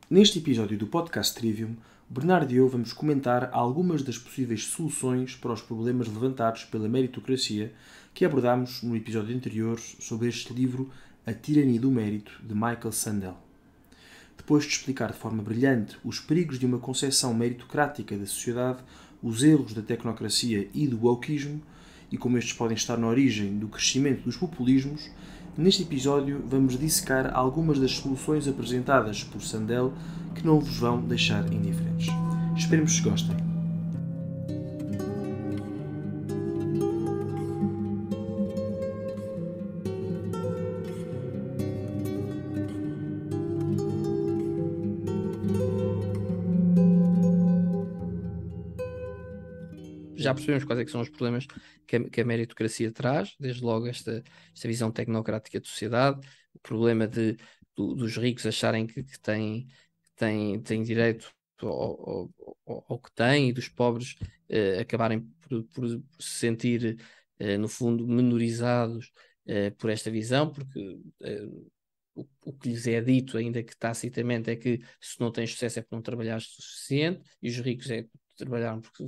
Neste episódio do podcast Trivium, o Bernardo e eu vamos comentar algumas das possíveis soluções para os problemas levantados pela meritocracia que abordámos no episódio anterior sobre este livro A Tirania do Mérito, de Michael Sandel. Depois de explicar de forma brilhante os perigos de uma concepção meritocrática da sociedade, os erros da tecnocracia e do wokeismo, e como estes podem estar na origem do crescimento dos populismos, neste episódio vamos dissecar algumas das soluções apresentadas por Sandel que não vos vão deixar indiferentes. Esperemos que gostem. Já percebemos quais é que são os problemas que a meritocracia traz, desde logo esta visão tecnocrática de sociedade, o problema dos ricos acharem que têm direito ao que têm, e dos pobres acabarem por se sentir, no fundo, menorizados por esta visão, porque o que lhes é dito, ainda que tacitamente, é que se não tens sucesso é porque não trabalhaste o suficiente, e os ricos é porque trabalharam porque...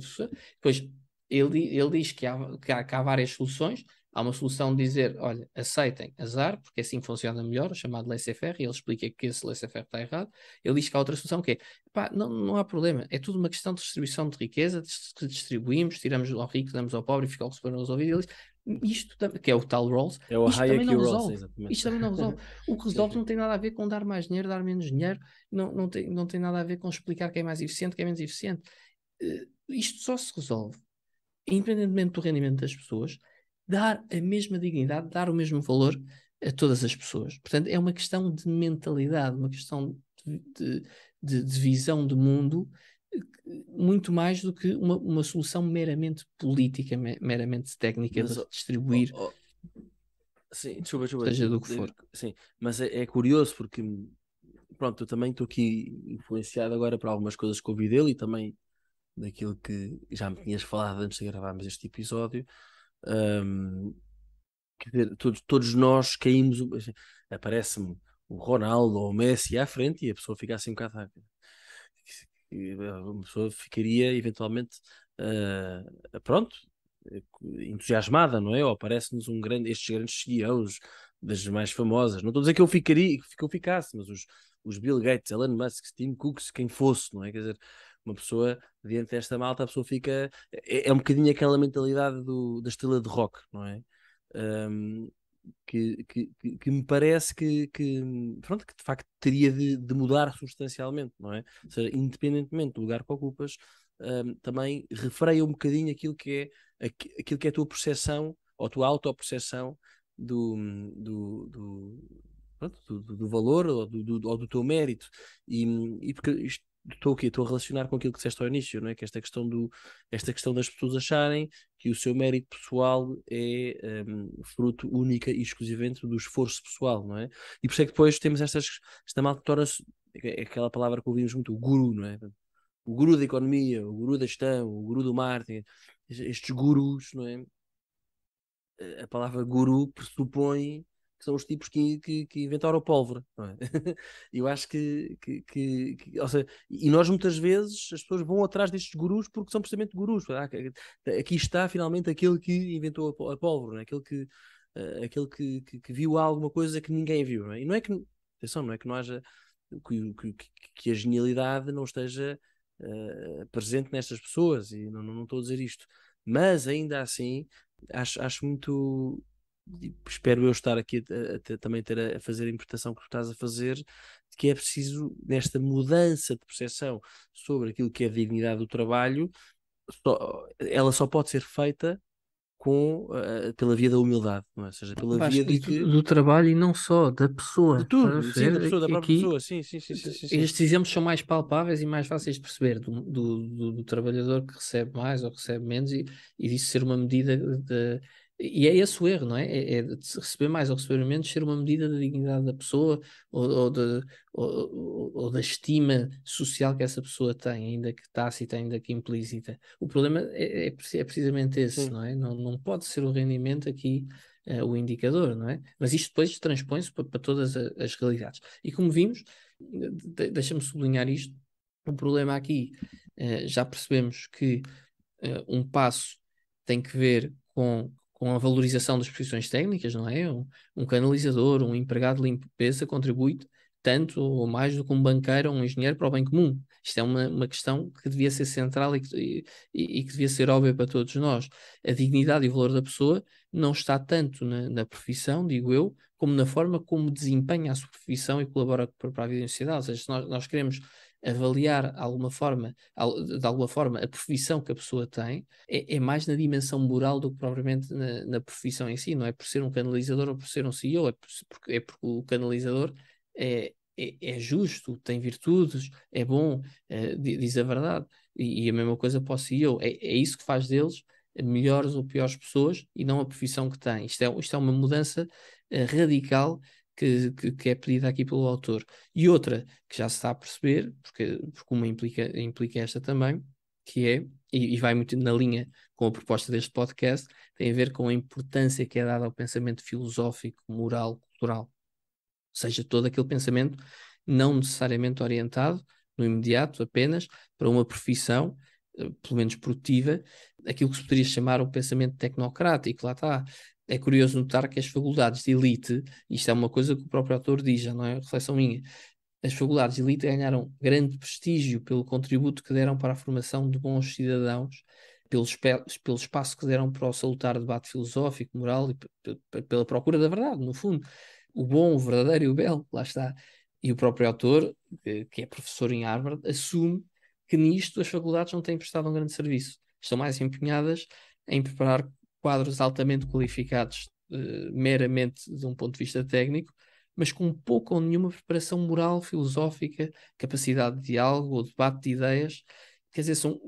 Depois, ele diz que há várias soluções. Há uma solução de dizer, olha, aceitem azar, porque assim funciona melhor, o chamado laissez-faire, e ele explica que esse laissez-faire está errado. Ele diz que há outra solução que é, pá, não há problema, é tudo uma questão de distribuição de riqueza, que distribuímos, tiramos ao rico, damos ao pobre e fica o que se for resolvido. Ele diz, que é o tal Rawls, É o isto também Hayek e não o Rawls, resolve. exatamente. Isto também não resolve. O que Sim, resolve sim. não tem nada a ver com dar mais dinheiro, dar menos dinheiro, não tem nada a ver com explicar quem é mais eficiente, quem é menos eficiente. Isto só se resolve, independentemente do rendimento das pessoas, dar a mesma dignidade, dar o mesmo valor a todas as pessoas. Portanto, é uma questão de mentalidade, uma questão de visão de mundo, muito mais do que uma solução meramente política, meramente técnica Mas, de distribuir, sim, desculpa, seja do que for. sim, mas é curioso porque, pronto, eu também estou aqui influenciado agora por algumas coisas que ouvi dele e também daquilo que já me tinhas falado antes de gravarmos este episódio. Ahm, Quer dizer, todos nós caímos, aparece-me o Ronaldo ou o Messi à frente e a pessoa fica assim um bocado. Uma pessoa ficaria eventualmente, pronto, entusiasmada, não é? Ou aparece-nos estes grandes CEOs das mais famosas. Não estou a dizer que eu ficaria, que eu ficasse, mas os Bill Gates, Elon Musk, Tim Cook, quem fosse, não é? Quer dizer, uma pessoa diante desta malta, a pessoa fica. É um bocadinho aquela mentalidade da estrela de rock, não é? Um, que me parece pronto, que de facto teria de mudar substancialmente, não é? Ou seja, independentemente do lugar que ocupas, também refreia um bocadinho aquilo que é a tua percepção ou a tua autopercepção do, pronto, do valor ou do teu mérito. E porque isto. Estou aqui, estou a relacionar com aquilo que disseste ao início, não é? Que esta questão das pessoas acharem que o seu mérito pessoal é fruto única e exclusivamente do esforço pessoal, não é? E por isso é que depois temos esta malta torna-se, é aquela palavra que ouvimos muito, o guru, não é? O guru da economia, o guru da gestão, o guru do marketing, estes gurus, não é? A palavra guru pressupõe que são os tipos que inventaram a pólvora, não é? Eu acho ou seja, e nós muitas vezes as pessoas vão atrás destes gurus porque são precisamente gurus. Aqui está finalmente aquele que inventou a pólvora, não é? Aquele que viu alguma coisa que ninguém viu, não é? E não é que, atenção, não é que não haja que a genialidade não esteja presente nestas pessoas, e não estou a dizer isto, mas ainda assim acho muito. Espero eu estar aqui também a fazer a interpretação que tu estás a fazer, de que é preciso, nesta mudança de percepção sobre aquilo que é a dignidade do trabalho, ela só pode ser feita pela via da humildade, não é? Ou seja, pela via Vasco, de e que. do trabalho, e não só, da De pessoa, estás a tudo, sim, da perceber? pessoa, da própria Aqui, pessoa, sim, sim, sim, sim, sim, sim. estes exemplos são mais palpáveis e mais fáceis de perceber do trabalhador que recebe mais ou recebe menos, e disso ser uma medida de. E é esse o erro, não é? É de receber mais ou receber menos ser uma medida da dignidade da pessoa, ou da estima social que essa pessoa tem, ainda que tácita, ainda que implícita. O problema é precisamente esse, Sim. não é? Não pode ser o rendimento aqui o indicador, não é? Mas isto depois transpõe-se para todas as realidades. E como vimos, deixa-me sublinhar isto. O problema aqui, já percebemos que um passo tem que ver com a valorização das profissões técnicas, não é? Um canalizador, um empregado de limpeza contribui tanto ou mais do que um banqueiro ou um engenheiro para o bem comum. Isto é uma questão que devia ser central e que devia ser óbvia para todos nós. A dignidade e o valor da pessoa não está tanto na profissão, digo eu, como na forma como desempenha a sua profissão e colabora para a vida em sociedade. Ou seja, se nós queremos avaliar de alguma forma a profissão que a pessoa tem, é mais na dimensão moral do que propriamente na profissão em si, não é por ser um canalizador ou por ser um CEO, porque o canalizador é justo, tem virtudes, é bom, diz a verdade, e a mesma coisa para o CEO, é isso que faz deles melhores ou piores pessoas e não a profissão que têm. Isto é uma mudança radical que é pedida aqui pelo autor. E outra que já se está a perceber, porque uma implica esta também, que é, e vai muito na linha com a proposta deste podcast, tem a ver com a importância que é dada ao pensamento filosófico, moral, cultural. Ou seja, todo aquele pensamento não necessariamente orientado no imediato apenas para uma profissão, pelo menos produtiva, aquilo que se poderia chamar o pensamento tecnocrático. Lá está. É curioso notar que as faculdades de elite, isto é uma coisa que o próprio autor diz, já não é reflexão minha, as faculdades de elite ganharam grande prestígio pelo contributo que deram para a formação de bons cidadãos, pelo espaço que deram para o salutar debate filosófico, moral e pela procura da verdade, no fundo. O bom, o verdadeiro e o belo, lá está. E o próprio autor, que é professor em Harvard, assume que nisto as faculdades não têm prestado um grande serviço. Estão mais empenhadas em preparar quadros altamente qualificados, meramente de um ponto de vista técnico, mas com pouca ou nenhuma preparação moral, filosófica, capacidade de diálogo ou debate de ideias. Quer dizer, são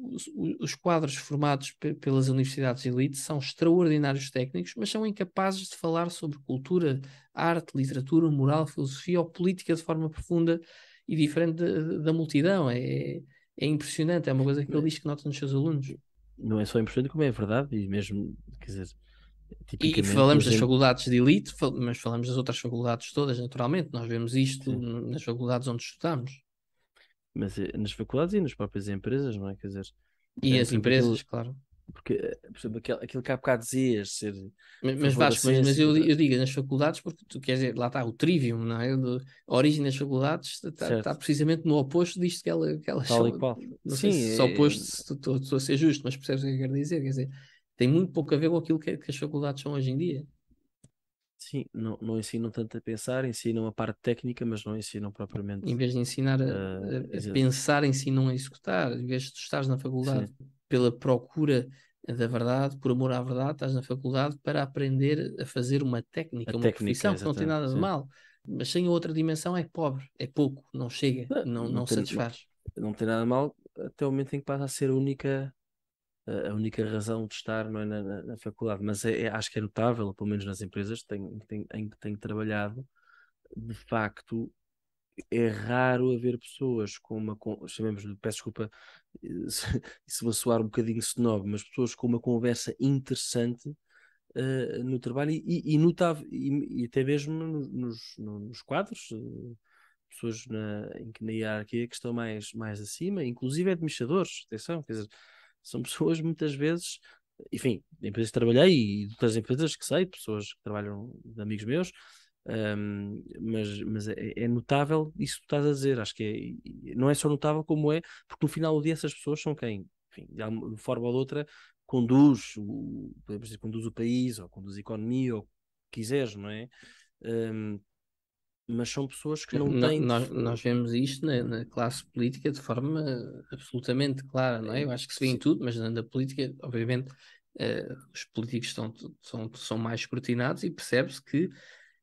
os quadros formados pelas universidades de elite são extraordinários técnicos, mas são incapazes de falar sobre cultura, arte, literatura, moral, filosofia ou política de forma profunda e diferente da multidão. É impressionante, é uma coisa que ele diz que nota nos seus alunos. Não é só importante, como é verdade, e mesmo, quer dizer, E tipicamente. falamos das faculdades de elite, mas falamos das outras faculdades todas, naturalmente. Nós vemos isto nas faculdades onde estudamos. Mas nas faculdades e nas próprias empresas, não é? Quer dizer, E por as exemplo, empresas, claro. porque, por exemplo, aquilo que há bocado dizias, ser Mas favor da Vasco, mas ciência, eu digo nas faculdades porque tu quer dizer, lá está o trivium, não é? A origem das faculdades está certo, precisamente no oposto disto que elas tal e são. qual. Não sei Sim, se oposto, se estou a ser justo, mas percebes o que eu quero dizer? Quer dizer, tem muito pouco a ver com aquilo que as faculdades são hoje em dia. sim, não ensinam tanto a pensar, ensinam a parte técnica, mas não ensinam propriamente. Em vez de ensinar a pensar, ensinam a executar. Em vez de tu estares na faculdade Sim, pela procura da verdade, por amor à verdade, estás na faculdade para aprender a fazer uma a técnica, uma técnica, profissão, que não tem exatamente. nada de Sim. mal. Mas sem a outra dimensão é pobre, é pouco, não chega, não satisfaz. Não tem nada mal até o momento em que passa a ser a única razão de estar, não é, na faculdade. Mas acho que é notável, pelo menos nas empresas em que tenho trabalhado, de facto. É raro haver pessoas com chamemos, peço desculpa se vou soar um bocadinho snob, mas pessoas com uma conversa interessante no trabalho e notável, e até mesmo nos quadros, pessoas em que na hierarquia que estão mais acima, inclusive administradores, atenção, quer dizer, são pessoas muitas vezes, enfim, de empresas que trabalhei e de outras empresas que sei, pessoas que trabalham, de amigos meus, mas é notável isso que tu estás a dizer. Acho que não é só notável como é, porque no final do dia essas pessoas são quem, enfim, de forma ou de outra, podemos dizer, conduz o país, ou conduz a economia, ou o que quiseres, não é? Um, mas são pessoas que não têm. Nós vemos isto na classe política de forma absolutamente clara, não é? Eu acho que se vê em Sim, tudo, mas na política, obviamente, os políticos são mais escrutinados e percebe-se que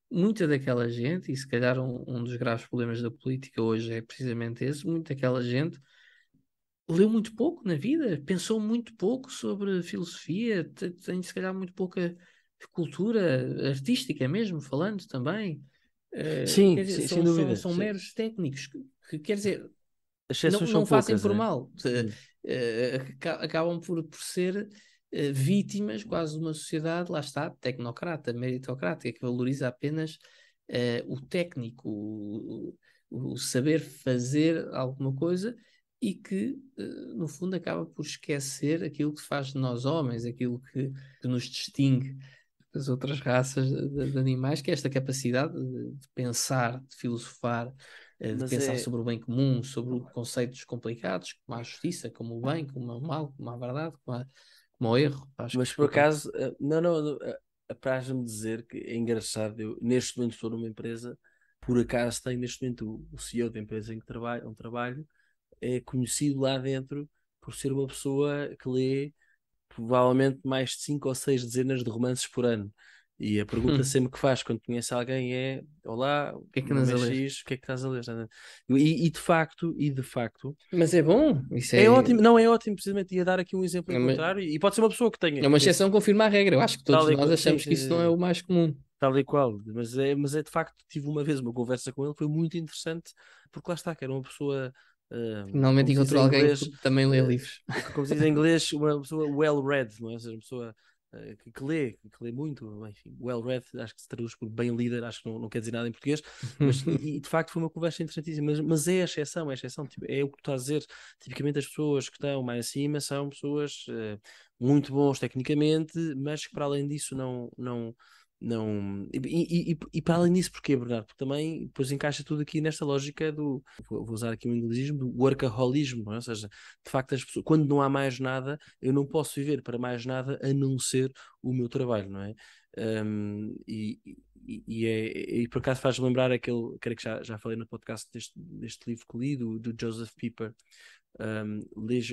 muita daquela gente, e se calhar um dos graves problemas da política hoje é precisamente esse, muita daquela gente leu muito pouco na vida, pensou muito pouco sobre filosofia, tem se calhar muito pouca cultura artística mesmo, falando também. Quer sim, dizer, sem dúvida. são meros técnicos que, quer dizer, As exceções são não fazem poucas, por é? mal. Acabam por ser vítimas quase de uma sociedade, lá está, tecnocrata, meritocrática, que valoriza apenas o técnico, o saber fazer alguma coisa e que, no fundo, acaba por esquecer aquilo que faz de nós homens, aquilo que nos distingue das outras raças de animais, que é esta capacidade de pensar, de filosofar, de Mas pensar é. sobre o bem comum, sobre conceitos complicados, como a justiça, como o bem, como o mal, como a verdade, como o erro. Acho que, Mas por desculpa. acaso, não, apraz-me dizer que é engraçado. Eu, neste momento, estou numa empresa, por acaso, tenho neste momento o CEO da empresa em que trabalho, onde trabalho, é conhecido lá dentro por ser uma pessoa que lê provavelmente mais de 5 ou 6 dezenas de romances por ano. E a pergunta sempre que faz quando conhece alguém é: Olá, O que é o que meu andas nome é a ler? X, o que é que estás a ler? E de facto, Mas é bom, isso é é, ótimo, não é ótimo, precisamente, ia dar aqui um exemplo é em uma, contrário, e pode ser uma pessoa que tenha, é que uma pense exceção que confirma a regra. Eu acho que todos tal e nós qual, sim, achamos sim, que isso sim, não é sim. o mais comum. Tal e qual, mas é de facto, tive uma vez uma conversa com ele, foi muito interessante, porque lá está, que era uma pessoa, Finalmente como se diz encontrou em alguém inglês, que também lê eh, livros. como se diz em inglês, uma pessoa well-read, não é? Ou seja, uma pessoa que lê muito, enfim, well-read, acho que se traduz por bem líder, acho que não quer dizer nada em português, mas e de facto foi uma conversa interessantíssima, mas é a exceção, tipo, é o que tu estás a dizer, tipicamente as pessoas que estão mais acima são pessoas muito bons tecnicamente, mas que para além disso não. E para além disso, porquê, Bernardo? Porque também depois encaixa tudo aqui nesta lógica do, vou usar aqui um inglesismo, do workaholismo, não é? Ou seja, de facto, as pessoas, quando não há mais nada, eu não posso viver para mais nada a não ser o meu trabalho, não é? E por acaso faz lembrar aquele, creio que já falei no podcast deste livro que li, do Joseph Pieper,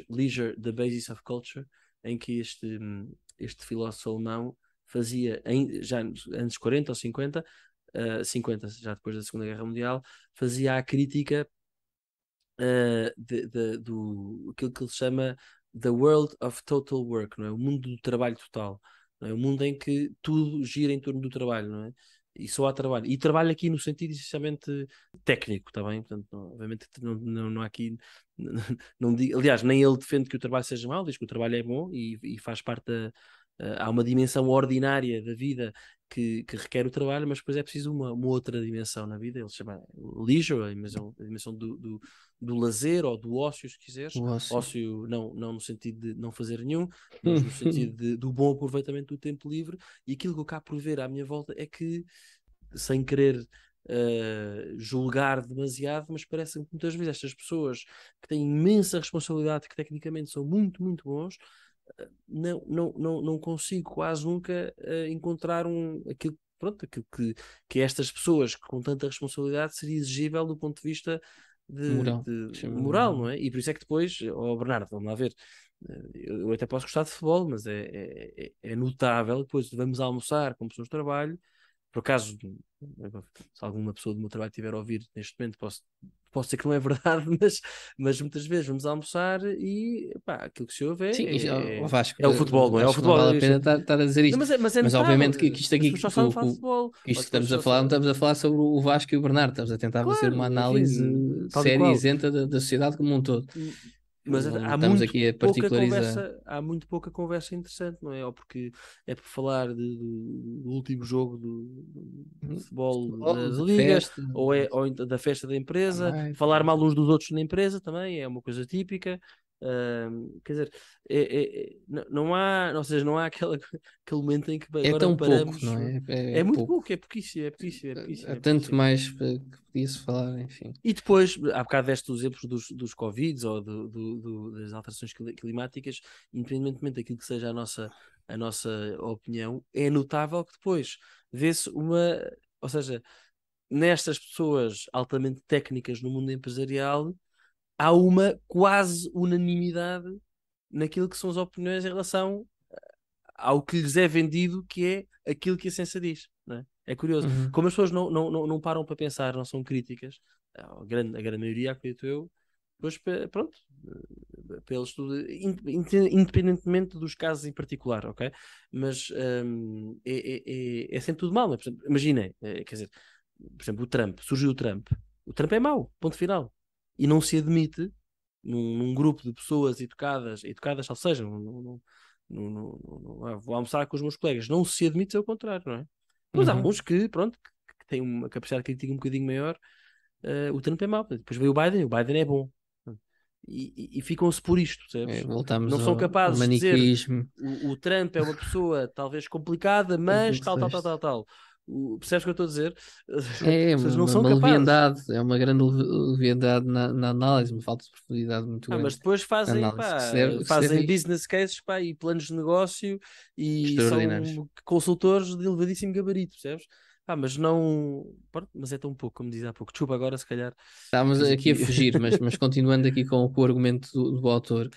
Leisure, The Basis of Culture, em que este filósofo alemão fazia, já anos 40 ou 50, 50, já depois da Segunda Guerra Mundial, fazia a crítica do aquilo que ele chama The World of Total Work, não é? O mundo do trabalho total, não é? O mundo em que tudo gira em torno do trabalho, não é? E só há trabalho. E trabalho aqui no sentido essencialmente técnico, está bem? Portanto, obviamente não há aqui. Aliás, nem ele defende que o trabalho seja mau, diz que o trabalho é bom e faz parte da. Há uma dimensão ordinária da vida que requer o trabalho, mas depois é preciso uma outra dimensão na vida. Ele chama leisure, a dimensão do lazer ou do ócio, se quiseres. O ócio. Ócio não no sentido de não fazer nenhum, mas no sentido do bom aproveitamento do tempo livre. E aquilo que eu cá por ver à minha volta é que, sem querer julgar demasiado, mas parece que muitas vezes estas pessoas que têm imensa responsabilidade, que tecnicamente são muito, muito bons, não consigo quase nunca encontrar aquilo que estas pessoas com tanta responsabilidade seria exigível do ponto de vista Moral. de Chama moral, não é? E por isso é que depois, Bernardo, vamos lá ver, eu até posso gostar de futebol, mas é notável, depois vamos almoçar com pessoas de trabalho, por acaso, se alguma pessoa do meu trabalho estiver a ouvir neste momento, posso dizer que não é verdade, mas muitas vezes vamos almoçar e pá, aquilo que se ouve Sim, é, o é, Vasco, é o futebol, não é? É o acho que não futebol. vale a pena estar a dizer Não, isto. mas é Mas notável. obviamente que isto As aqui, pessoas só sabem falar de futebol. que isto Ou que as pessoas estamos a só falar, não sabem. estamos a falar sobre o Vasco e o Bernardo, estamos a tentar fazer uma Claro, análise enfim, tal e séria e qual. isenta da sociedade como um todo. Mas Não há estamos muito aqui a pouca particularizar. conversa, há muito pouca conversa interessante, não é? Ou porque é por falar do último jogo do futebol da Futebol, de Liga, festa, ou então da festa da empresa, também. falar mal uns dos outros na empresa também é uma coisa típica. Quer dizer, não há, ou seja, não há aquele momento em que bem, É agora tão pouco, paramos. não é? É É muito pouco. pouco, é pouquíssimo, é pouquíssimo, é pouquíssimo, Há é tanto pouquíssimo. mais que podia-se falar, enfim. E depois, há bocado deste os exemplos dos Covids ou das alterações climáticas, independentemente daquilo que seja a nossa opinião, é notável que depois vê-se uma. Ou seja, nestas pessoas altamente técnicas no mundo empresarial, há uma quase unanimidade naquilo que são as opiniões em relação ao que lhes é vendido, que é aquilo que a ciência diz. Não é? É curioso. Uhum. Como as pessoas não param para pensar, não são críticas, a grande maioria, acredito eu, pois pronto, pelo estudo, independentemente dos casos em particular, ok? Mas é sempre tudo mal. Não é? Por exemplo, imaginem, quer dizer, por exemplo, surgiu o Trump. O Trump é mau, ponto final. E não se admite num grupo de pessoas educadas, ou seja, vou almoçar com os meus colegas, não se admite ser o contrário, não é? Pois há Uhum. uns que, pronto, que têm uma capacidade crítica um bocadinho maior, o Trump é mau. Depois veio o Biden é bom. E ficam-se por isto, percebes? Voltamos Não são ao capazes de dizer maniqueísmo. o Trump é uma pessoa talvez complicada, mas do tal, tal, tal, resto. tal, tal. Percebes o que eu estou a dizer? É Vocês não uma, são uma capazes. leviandade, é uma grande leviandade na análise, uma falta de profundidade muito Mas grande depois na fazem, análise, pá, que serve fazem isto. business cases, pá, e planos de negócio e Extraordinários. são consultores de elevadíssimo gabarito, percebes? Mas não. Pronto, mas é tão pouco, como dizia há pouco. Desculpa, agora se calhar Estávamos fiz aqui a aqui. fugir, mas continuando aqui com o argumento do autor,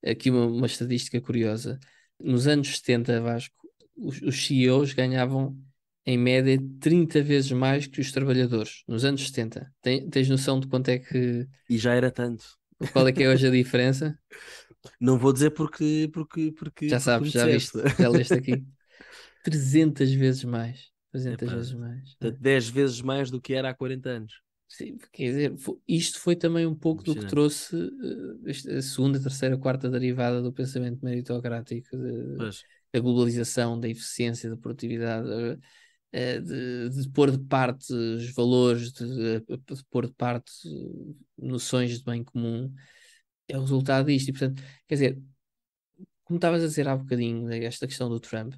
aqui uma estatística curiosa. Nos anos 70, Vasco, os CEOs ganhavam em média 30 vezes mais que os trabalhadores. Nos anos 70. Tens noção de quanto é que, E já era tanto. qual é que é hoje a diferença? Não vou dizer Já porque tu sabes, me já disseste. viste, já leste aqui. 300 vezes mais. 300 Epá, vezes mais. Não é? 10 vezes mais do que era há 40 anos. Sim, quer dizer, isto foi também um pouco do que Impressionante. trouxe a segunda, terceira, quarta derivada do pensamento meritocrático, Pois. da globalização, da eficiência, da produtividade, de pôr de parte os valores, de pôr de parte noções de bem comum. É o resultado disto. E, portanto, quer dizer, como estavas a dizer há bocadinho, esta questão do Trump,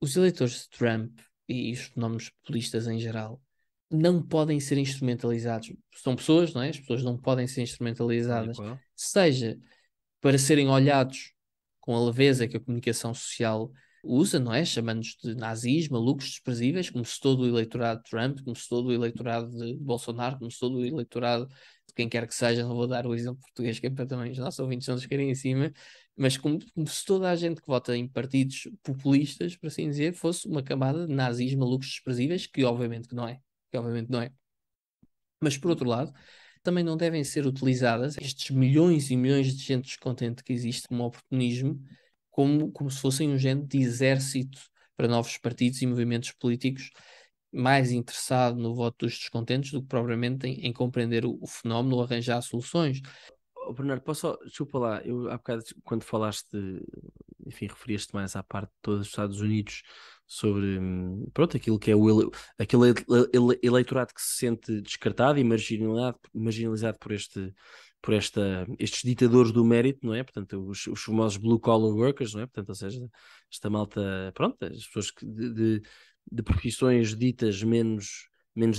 os eleitores de Trump e os fenómenos populistas em geral não podem ser instrumentalizados. São pessoas, não é? As pessoas não podem ser Tal e instrumentalizadas, qual. seja para serem olhados com a leveza que a comunicação social usa, não é? Chamando-nos de nazis, malucos, desprezíveis, como se todo o eleitorado de Trump, como se todo o eleitorado de Bolsonaro, como se todo o eleitorado de quem quer que seja, não vou dar o exemplo português, que é para também os nossos ouvintes não nos querem em cima, mas como se toda a gente que vota em partidos populistas, por assim dizer, fosse uma camada de nazis, malucos, desprezíveis, que obviamente que não é. Que obviamente não é. Mas por outro lado, também não devem ser utilizadas estes milhões e milhões de gente descontente que existe como oportunismo, como se fossem um género de exército para novos partidos e movimentos políticos mais interessado no voto dos descontentes do que propriamente em compreender o fenómeno ou arranjar soluções. Bernardo, posso só, desculpa lá, eu há bocado quando falaste, enfim, referiste mais à parte de todos os Estados Unidos sobre, pronto, aquilo que é aquele eleitorado que se sente descartado e marginalizado estes ditadores do mérito, não é? Portanto, os famosos blue collar workers, não é? Portanto, ou seja, esta malta, pronto, as pessoas de profissões ditas menos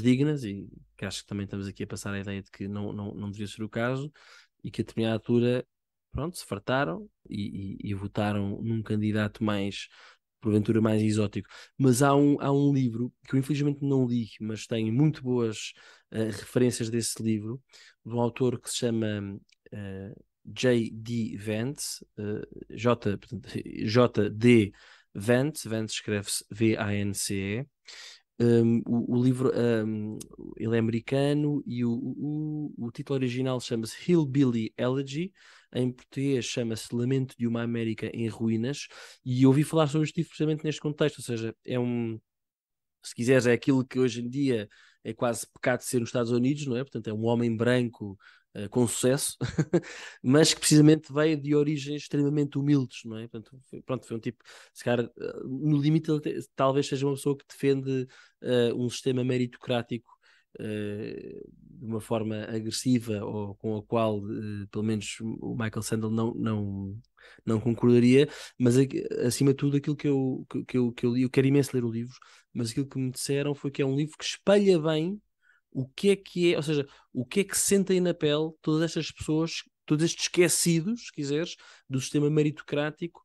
dignas e que acho que também estamos aqui a passar a ideia de que não devia ser o caso e que a determinada altura, pronto, se fartaram e votaram num candidato mais, porventura, mais exótico. Mas há um livro que eu infelizmente não li, mas tenho muito boas referências desse livro, de um autor que se chama J.D. Vance, portanto, J.D. Vance escreve-se V-A-N-C-E. O livro, ele é americano e o título original chama-se Hillbilly Elegy, em português chama-se Lamento de uma América em Ruínas, e eu ouvi falar sobre este livro precisamente neste contexto, ou seja, se quiseres, é aquilo que hoje em dia é quase pecado de ser nos Estados Unidos, não é? Portanto, é um homem branco com sucesso, mas que precisamente veio de origens extremamente humildes, não é? Portanto, foi um tipo, se calhar, no limite, talvez seja uma pessoa que defende um sistema meritocrático de uma forma agressiva ou com a qual, pelo menos, o Michael Sandel não concordaria, mas acima de tudo, aquilo que eu li, eu quero imenso ler o livro, mas aquilo que me disseram foi que é um livro que espelha bem o que é, ou seja, o que é que sentem na pele todas estas pessoas, todos estes esquecidos, se quiseres, do sistema meritocrático,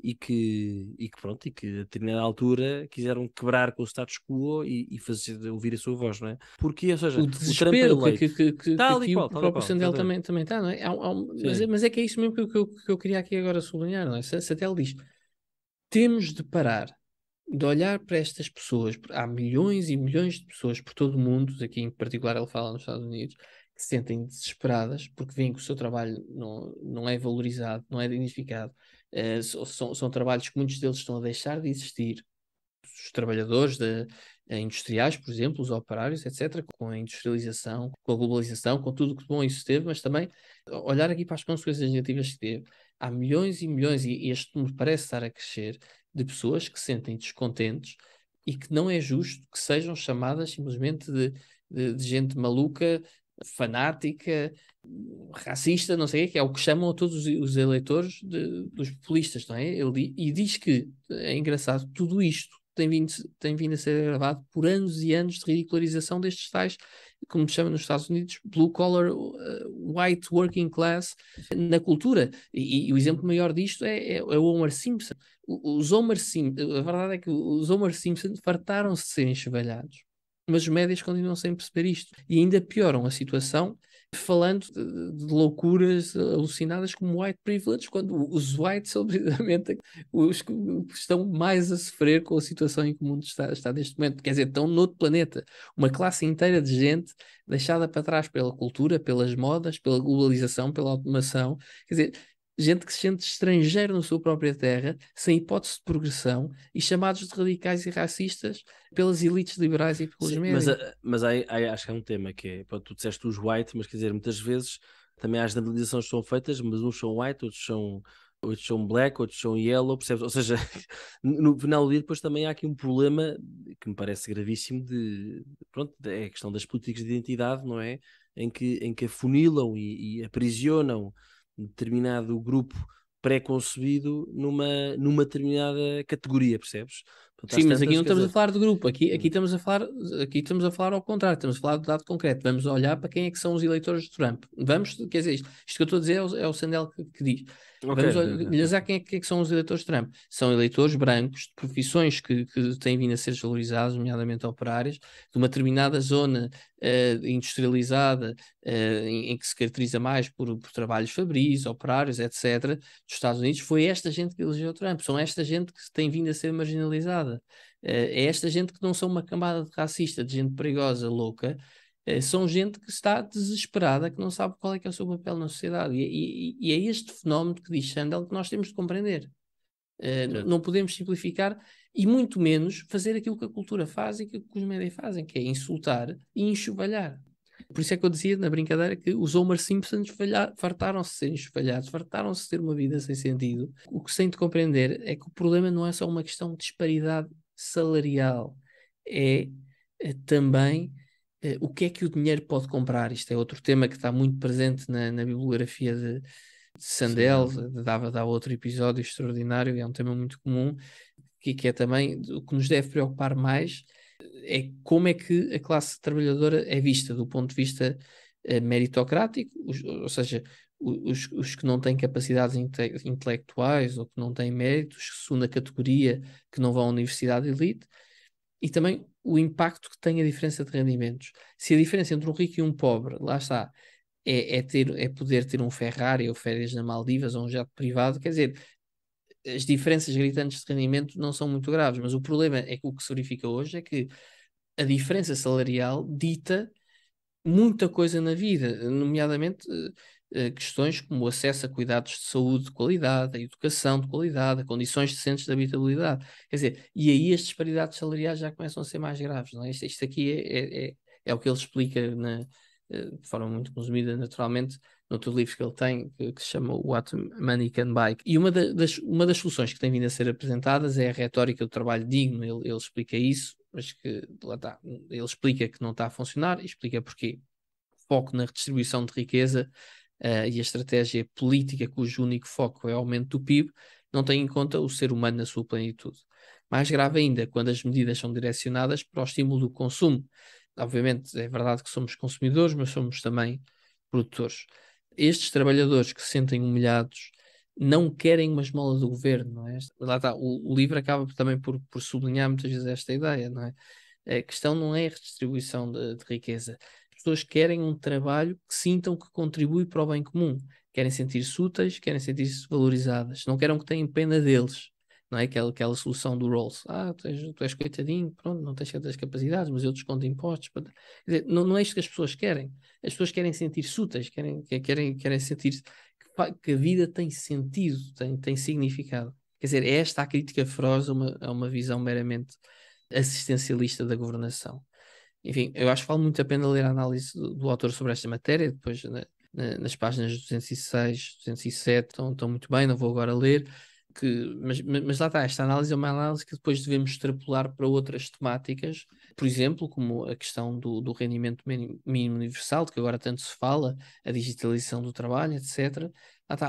e que pronto, e que a determinada altura quiseram quebrar com o status quo e fazer ouvir a sua voz, não é? Porque, ou seja, O o Trump é desespero eleito, que tal e aqui o qual, tal e próprio qual, Sandel exatamente. também está, não é? Mas, Sim. mas é que é isso mesmo que eu queria aqui agora sublinhar, não é? Se até ele diz, temos de parar de olhar para estas pessoas, há milhões e milhões de pessoas por todo o mundo, aqui em particular ele fala nos Estados Unidos, que se sentem desesperadas porque veem que o seu trabalho não é valorizado, não é dignificado. São trabalhos que muitos deles estão a deixar de existir. Os trabalhadores industriais, por exemplo, os operários, etc., com a industrialização, com a globalização, com tudo o que bom isso teve, mas também olhar aqui para as consequências negativas que teve. Há milhões e milhões, e este número parece estar a crescer, de pessoas que se sentem descontentes e que não é justo que sejam chamadas simplesmente de gente maluca, fanática, racista, não sei o que é o que chamam a todos os eleitores dos populistas, não é? E diz que, é engraçado, tudo isto tem vindo a ser gravado por anos e anos de ridicularização destes tais, como se chama nos Estados Unidos, blue collar, white working class, na cultura. E o exemplo maior disto é o Homer Simpson. A verdade é que os Homer Simpson fartaram-se de serem enxovalhados, mas os médias continuam sem perceber isto e ainda pioram a situação falando de loucuras alucinadas como white privilege, quando os whites são precisamente os que estão mais a sofrer com a situação em que o mundo está neste momento. Quer dizer, estão noutro planeta. Uma classe inteira de gente deixada para trás pela cultura, pelas modas, pela globalização, pela automação. Quer dizer, gente que se sente estrangeiro na sua própria terra, sem hipótese de progressão e chamados de radicais e racistas pelas elites liberais e pelos Sim, médias. mas acho que é um tema que é, pronto, tu disseste os white, mas quer dizer, muitas vezes também há as generalizações que são feitas, mas uns são white, outros são black, outros são yellow, percebes? Ou seja, no final do dia depois também há aqui um problema que me parece gravíssimo pronto, é a questão das políticas de identidade, não é? Em que afunilam e aprisionam um determinado grupo pré-concebido numa determinada categoria, percebes? Portanto, Sim, às mas aqui tantas, não quer estamos a dizer, falar de grupo, aqui estamos a falar ao contrário, estamos a falar de dado concreto, vamos olhar para quem é que são os eleitores de Trump. Vamos, quer dizer, isto que eu estou a dizer é o Sandel que diz. ok, Vamos ok. analisar quem é que são os eleitores de Trump. São eleitores brancos, de profissões que têm vindo a ser desvalorizadas, nomeadamente operárias, de uma determinada zona industrializada, em que se caracteriza mais por trabalhos fabris, operários, etc., dos Estados Unidos. Foi esta gente que elegeu Trump, são esta gente que tem vindo a ser marginalizada. É esta gente que não são uma camada de racista, de gente perigosa, louca, são gente que está desesperada, que não sabe qual é que é o seu papel na sociedade. E é este fenómeno que diz Sandel que nós temos de compreender. Não podemos simplificar e muito menos fazer aquilo que a cultura faz e que os médias fazem, que é insultar e enxovalhar. Por isso é que eu dizia na brincadeira que os Homer Simpsons fartaram-se de serem enxovalhados, fartaram-se de ter uma vida sem sentido. O que se tem de compreender é que o problema não é só uma questão de disparidade salarial, é também o que é que o dinheiro pode comprar. Isto é outro tema que está muito presente na bibliografia de Sandel, dava outro episódio extraordinário, é um tema muito comum, que é também o que nos deve preocupar mais é como é que a classe trabalhadora é vista do ponto de vista meritocrático, ou seja, os que não têm capacidades intelectuais ou que não têm méritos, segunda categoria, que não vão à universidade elite, e também o impacto que tem a diferença de rendimentos. Se a diferença entre um rico e um pobre, lá está, é poder ter um Ferrari ou férias na Maldivas ou um jato privado, quer dizer, as diferenças gritantes de rendimento não são muito graves, mas o problema é que o que se verifica hoje é que a diferença salarial dita muita coisa na vida, nomeadamente questões como o acesso a cuidados de saúde de qualidade, a educação de qualidade, a condições decentes de habitabilidade. Quer dizer, e aí as disparidades salariais já começam a ser mais graves, não é? Isto aqui é o que ele explica de forma muito resumida, naturalmente, noutro livro que ele tem, que se chama What Money Can Buy. E uma das soluções que tem vindo a ser apresentadas é a retórica do trabalho digno. Ele explica isso, mas que lá está. Ele explica que não está a funcionar e explica porquê. Foco na redistribuição de riqueza e a estratégia política cujo único foco é o aumento do PIB não tem em conta o ser humano na sua plenitude. Mais grave ainda, quando as medidas são direcionadas para o estímulo do consumo. Obviamente, é verdade que somos consumidores, mas somos também produtores. Estes trabalhadores que se sentem humilhados não querem uma esmola do governo, não é? Lá está, o livro acaba também por sublinhar muitas vezes esta ideia, não é? A questão não é a redistribuição de riqueza. As pessoas querem um trabalho que sintam que contribui para o bem comum. Querem sentir-se úteis, querem sentir-se valorizadas. Não querem que tenham pena deles. Não é aquela solução do Rawls. Tu és coitadinho, pronto, não tens certas capacidades, mas eu desconto impostos. Quer dizer, não é isto que as pessoas querem. As pessoas querem sentir-se úteis, querem sentir que a vida tem sentido, tem significado. Quer dizer, é esta a crítica feroz a uma visão meramente assistencialista da governação. Enfim, eu acho que vale muito a pena ler a análise do autor sobre esta matéria, depois nas páginas 206, 207 estão muito bem, não vou agora ler, mas lá está, esta análise é uma análise que depois devemos extrapolar para outras temáticas Por exemplo, como a questão do rendimento mínimo universal, de que agora tanto se fala, a digitalização do trabalho, etc.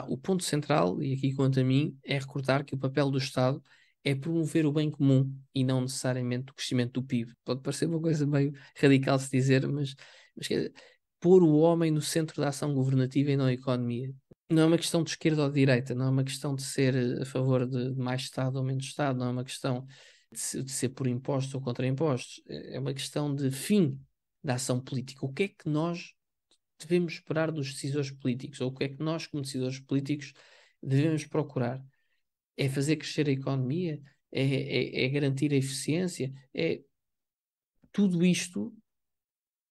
O ponto central, e aqui quanto a mim, é recordar que o papel do Estado é promover o bem comum e não necessariamente o crescimento do PIB. Pode parecer uma coisa meio radical se dizer, mas quer dizer, pôr o homem no centro da ação governativa e não a economia. Não é uma questão de esquerda ou de direita, não é uma questão de ser a favor de mais Estado ou menos Estado, não é uma questão de ser por impostos ou contra impostos, é uma questão de fim da ação política. O que é que nós devemos esperar dos decisores políticos, ou o que é que nós, como decisores políticos, devemos procurar? É fazer crescer a economia? É garantir a eficiência? Tudo isto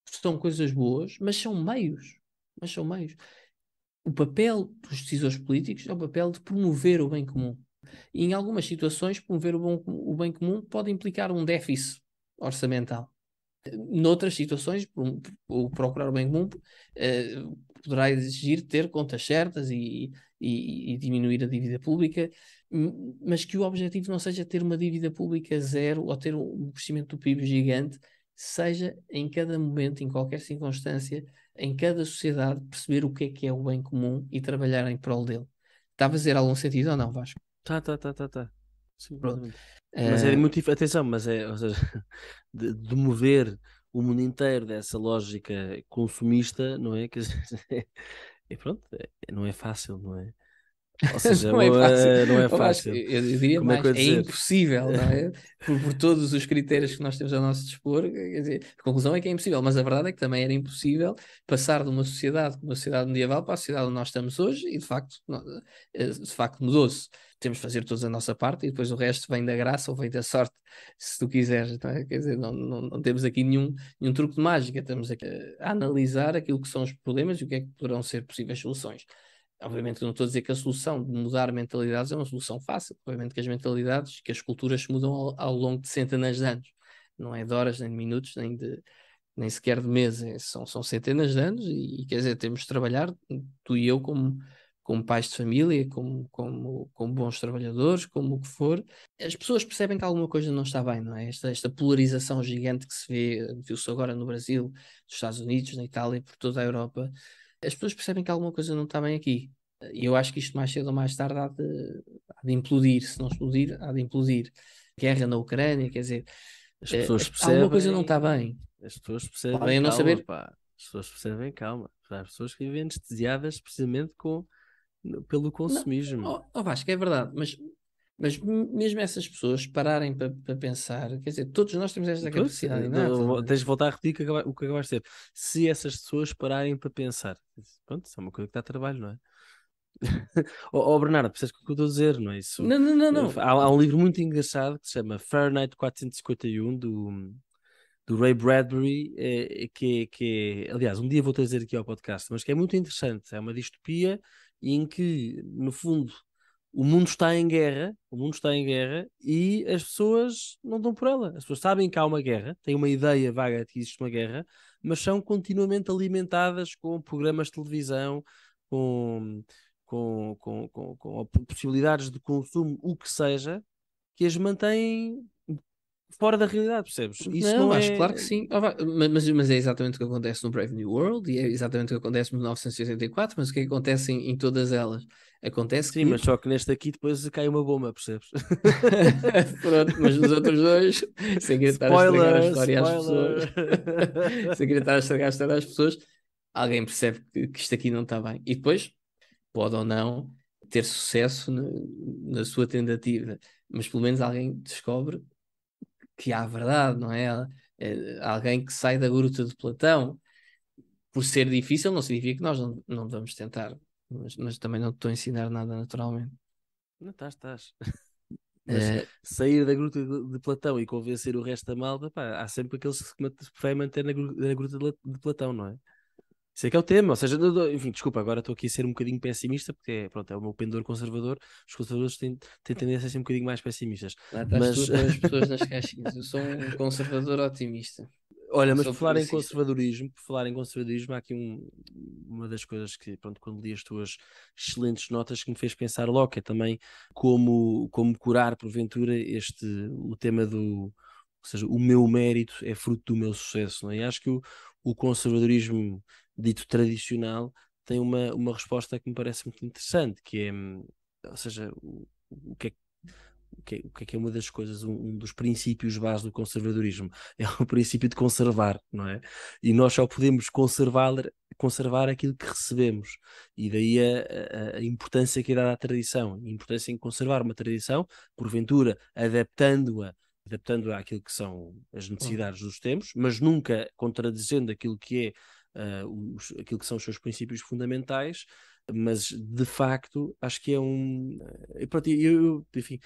são coisas boas, mas são meios. O papel dos decisores políticos é o papel de promover o bem comum. E em algumas situações, promover o bem comum pode implicar um déficit orçamental. Noutras situações, o procurar o bem comum poderá exigir ter contas certas e diminuir a dívida pública, mas que o objetivo não seja ter uma dívida pública zero ou ter um crescimento do PIB gigante, seja em cada momento, em qualquer circunstância, em cada sociedade, perceber o que é o bem comum e trabalhar em prol dele. Está a fazer algum sentido ou não, Vasco? Tá. Sim, Pronto. exatamente. Mas é muito atenção, ou seja, de mover o mundo inteiro dessa lógica consumista, não é? E pronto, não é fácil, não é? Ou seja, Não é fácil. não é Eu acho, fácil. eu diria Como é que eu mais, ia é dizer? impossível, não é? Por todos os critérios que nós temos ao nosso dispor, quer dizer, a conclusão é que é impossível, mas a verdade é que também era impossível passar de uma sociedade como a sociedade medieval para a sociedade onde nós estamos hoje e de facto mudou-se. Temos de fazer todos a nossa parte e depois o resto vem da graça ou vem da sorte, se tu quiseres, não é? Quer dizer, não temos aqui nenhum truque de mágica, estamos aqui a analisar aquilo que são os problemas e o que é que poderão ser possíveis soluções. Obviamente que não estou a dizer que a solução de mudar mentalidades é uma solução fácil. Obviamente que as mentalidades, que as culturas se mudam ao longo de centenas de anos. Não é de horas, nem de minutos, nem sequer de meses. São centenas de anos e quer dizer, temos de trabalhar, tu e eu, como pais de família, como bons trabalhadores, como o que for. As pessoas percebem que alguma coisa não está bem, não é? Esta polarização gigante que se viu-se agora no Brasil, nos Estados Unidos, na Itália, por toda a Europa, as pessoas percebem que alguma coisa não está bem aqui. E eu acho que isto mais cedo ou mais tarde há de implodir. Se não explodir, há de implodir. Guerra na Ucrânia, quer dizer, As pessoas alguma coisa não está percebem, bem. as pessoas percebem, Podem não calma, saber. pá. As pessoas percebem, calma. Há pessoas que vivem anestesiadas precisamente pelo Não, consumismo. Vasco, é verdade, mas mesmo essas pessoas pararem para pensar, quer dizer, todos nós temos esta Pronto, capacidade inata. tens de voltar a repetir o que acabaste de dizer. Se essas pessoas pararem para pensar, pronto, isso é uma coisa que dá trabalho, não é? Bernardo, percebes o que eu estou a dizer, não é? Isso, Não, não, não, não. há um livro muito engraçado que se chama Fahrenheit 451 do Ray Bradbury, aliás, um dia vou trazer aqui ao podcast, mas que é muito interessante. É uma distopia em que, no fundo, o mundo está em guerra e as pessoas não dão por ela. As pessoas sabem que há uma guerra, têm uma ideia vaga de que existe uma guerra, mas são continuamente alimentadas com programas de televisão, com, com possibilidades de consumo, o que seja, que as mantêm fora da realidade, percebes? Isso Não, não acho claro é. que sim. Mas é exatamente o que acontece no Brave New World e é exatamente o que acontece no 1984, mas o que acontece em todas elas? Acontece Sim, mas que só que neste aqui depois cai uma bomba, percebes? pronto, mas os outros dois, sem querer estar a estragar a Spoiler, história às pessoas, spoiler. sem querer estar a estragar a história às pessoas, alguém percebe que isto aqui não está bem. E depois, pode ou não ter sucesso na sua tentativa, mas pelo menos alguém descobre que há verdade, não é? Alguém que sai da gruta de Platão. Por ser difícil, não significa que nós não vamos tentar, mas também não te estou a ensinar nada naturalmente. Não estás. Mas Eh, sair da gruta de Platão e convencer o resto da malta, pá, há sempre aqueles que se preferem manter na gruta de Platão, não é? Isso é que é o tema, ou seja, enfim, desculpa, agora estou aqui a ser um bocadinho pessimista, porque pronto, é o meu pendor conservador, os conservadores têm tendência a ser um bocadinho mais pessimistas. Lá estás tu Mas, a pôr as pessoas nas caixinhas. Eu sou um conservador otimista. olha, Não mas sou progressista. por falar em conservadorismo, há aqui uma das coisas que, pronto, quando li as tuas excelentes notas que me fez pensar logo, que é também como curar, porventura, o tema Ou seja, o meu mérito é fruto do meu sucesso, não é? E acho que o conservadorismo dito tradicional tem uma resposta que me parece muito interessante, que é, ou seja, o que é o que é uma das coisas, um dos princípios base do conservadorismo? É o princípio de conservar, não é? E nós só podemos conservar aquilo que recebemos. E daí a importância que é dada à tradição, a importância em conservar uma tradição, porventura adaptando-a àquilo que são as necessidades dos tempos, mas nunca contradizendo aquilo que é aquilo que são os seus princípios fundamentais, mas de facto acho que é pronto, enfim,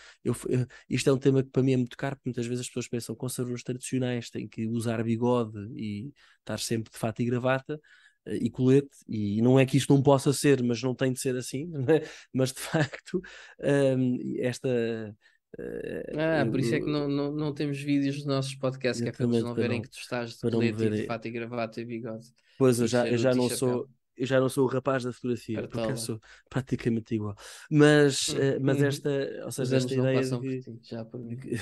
isto é um tema que para mim é muito caro, porque muitas vezes as pessoas pensam que conservadores tradicionais têm que usar bigode e estar sempre de fato e gravata e colete, e não é que isto não possa ser, mas não tem de ser assim, não é? Mas de facto esta Por isso é que não temos vídeos dos nossos podcasts, que é para eles exatamente não verem que tu estás de para não me colete e de verem. fato e gravata e bigode Pois e eu já charuto e não chapéu, sou, eu já não sou o rapaz da fotografia, porque eu cartola. sou praticamente igual. Mas esta, ou Os seja, anos esta não ideia passam por ti, já por de mim. que,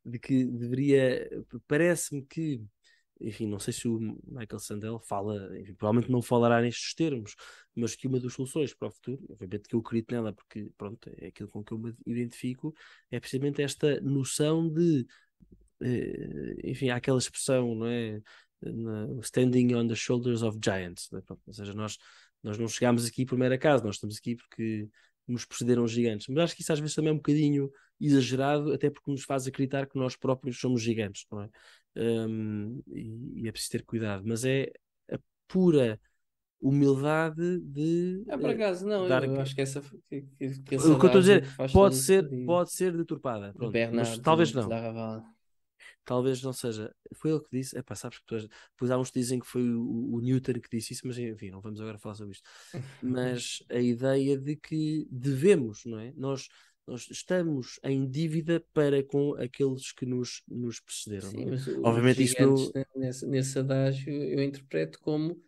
de que deveria, parece-me que, enfim, não sei se o Michael Sandel fala, enfim, provavelmente não falará nestes termos, mas que uma das soluções para o futuro, obviamente que eu acredito nela, porque pronto, é aquilo com que eu me identifico, é precisamente esta noção de enfim, há aquela expressão, não é? Standing on the shoulders of giants, não é? Pronto, ou seja, nós não chegámos aqui por mero acaso, nós estamos aqui porque nos precederam gigantes. Mas acho que isso às vezes também é um bocadinho exagerado, até porque nos faz acreditar que nós próprios somos gigantes, não é? E é preciso ter cuidado, mas é a pura humildade de Por acaso, não, dar. eu acho que que esse O que eu estou a adágio dizer faz pode todo o ser, sentido. pode ser deturpada, De pronto, mas Bernard talvez de não. Laraval. Talvez não seja. Foi ele que disse. É pá, sabes que depois há uns que dizem que foi o Newton que disse isso, mas enfim, não vamos agora falar sobre isto. Mas a ideia de que devemos, não é? Nós estamos em dívida para com aqueles que nos precederam, Sim, não é? mas os Obviamente, isso gigantes no. nesse adágio eu interpreto como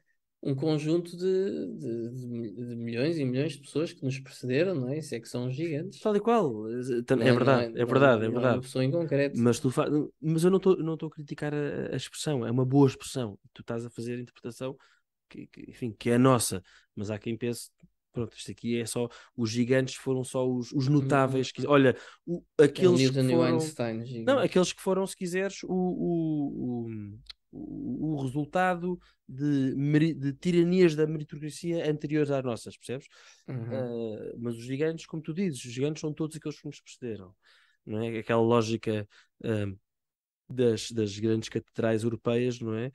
um conjunto de milhões e milhões de pessoas que nos precederam, não é? Isso é que são os gigantes. Tal e qual. Não É é, não verdade, é, é não, verdade, é não é uma verdade. pessoa em concreto. Mas eu não estou a criticar a expressão, é uma boa expressão. Tu estás a fazer a interpretação enfim, que é a nossa, mas há quem pense, pronto, isto aqui é só, os gigantes foram só os Uhum. notáveis, olha, É o aqueles que Newton e o foram, Einstein, os não, gigantes. aqueles que foram, se quiseres, o resultado de tiranias da meritocracia anteriores às nossas, percebes? Uhum. Mas os gigantes, como tu dizes, os gigantes são todos aqueles que nos precederam, não é? Aquela lógica das grandes catedrais europeias, não é?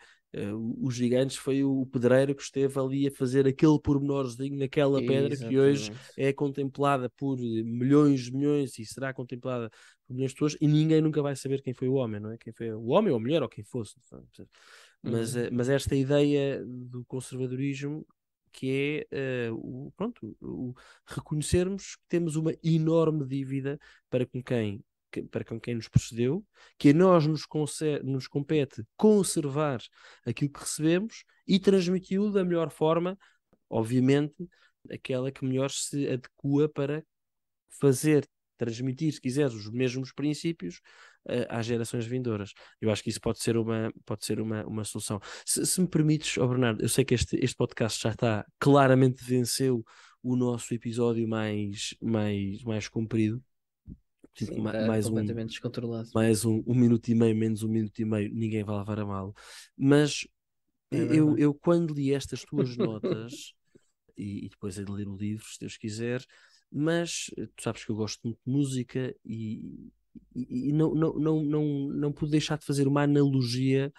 Os gigantes foi o pedreiro que esteve ali a fazer aquele pormenorzinho naquela pedra que hoje Exatamente. é contemplada por milhões de milhões e será contemplada por milhões de pessoas e ninguém nunca vai saber quem foi o homem, não é? Quem foi o homem ou a mulher ou quem fosse. Uhum. Mas esta ideia do conservadorismo que é pronto, reconhecermos que temos uma enorme dívida para com quem nos precedeu, que a nós nos compete conservar aquilo que recebemos e transmiti-lo da melhor forma, obviamente, aquela que melhor se adequa para transmitir, se quiseres, os mesmos princípios às gerações vindouras. Eu acho que isso pode ser uma solução. Se me permites, Bernardo, eu sei que este podcast já está, claramente venceu o nosso episódio mais comprido. Tipo, Sim, está mais um, completamente descontrolado. mais um minuto e meio, menos um minuto e meio, ninguém vai levar a mal. Mas É eu, verdade. eu quando li estas tuas notas, e depois hei de ler o livro, se Deus quiser, mas tu sabes que eu gosto muito de música e não pude deixar de fazer uma analogia